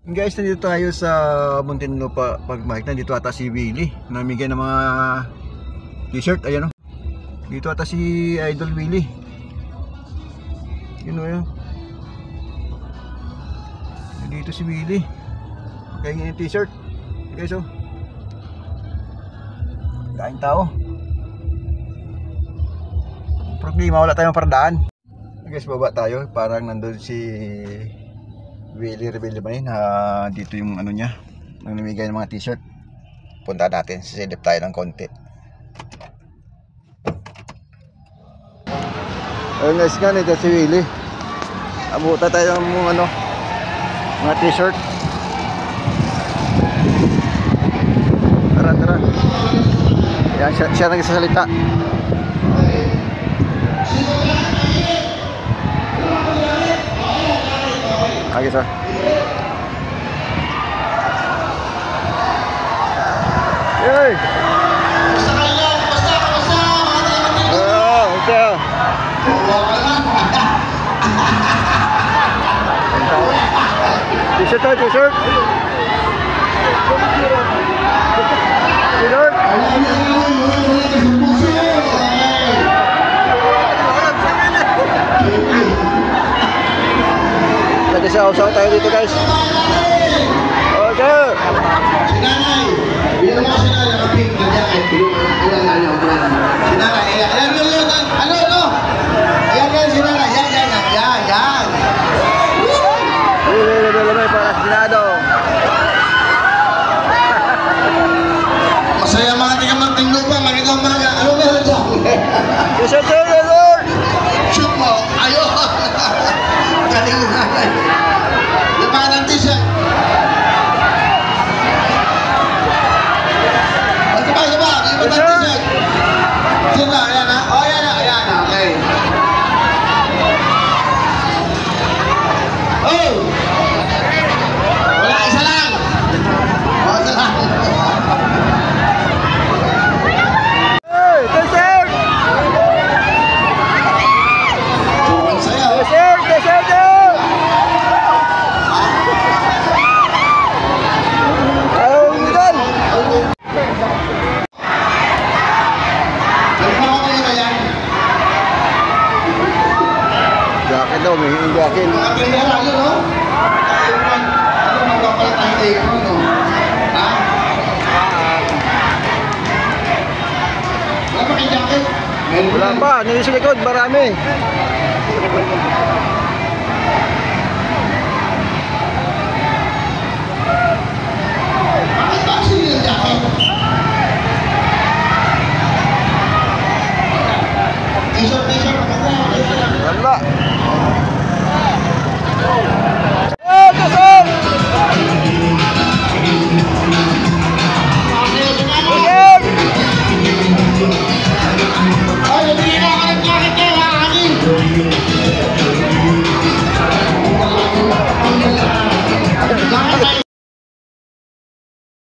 Guys, nandito tayo sa Muntinlupa Pagmahik. Nandito ata si Willie, namigay ng mga t-shirt. Ayan o, dito ata si Idol Willie. Yun o yun. Dito si Willie, kaya yung t-shirt. Guys o, daing tao. Problema, wala tayong paradaan. Guys, baba tayo. Parang nandun si Willie Rebelde ba yun? Dito yung ano niya, nang namigay ng mga t-shirt. Punta natin, sisilip tayo ng konti. Ayun guys, nga nito si Willie. Abuta tayo ng ano, mga t-shirt. Tara, tara. Yan, siya nagsasalita. Lagi sir. Yay! Okay. T-shirt tayo, t-shirt. T-shirt. Nagsasaw tayo dito guys. Okay. Sinanay, bilang mo sinanay nakapink na dyan ay sinanay, ano? Ayan, sinanay, yan. Lamay para sinado. Masaya mga tigang Muntinlupa, magandang umaga. Ano meron dyan? T-shirt tayo, Lord. Shoot mo, ayun. Galing mo nanay. Laman ng t-shirt. Sabay, iba ng t-shirt. Sino, ayan ha? O, ayan ha, okay. Oh! Wala, isa lang. O, isa lang. Hey, t-shirt. Sobrang saya. T-shirt, t-shirt. Jacket daw, may hinging jacket. Ang ganda yun, no? Ano magpapalit tayo tayo, no? Ha? Wala pa kayong jacket? Wala pa, nandito sa likod, marami.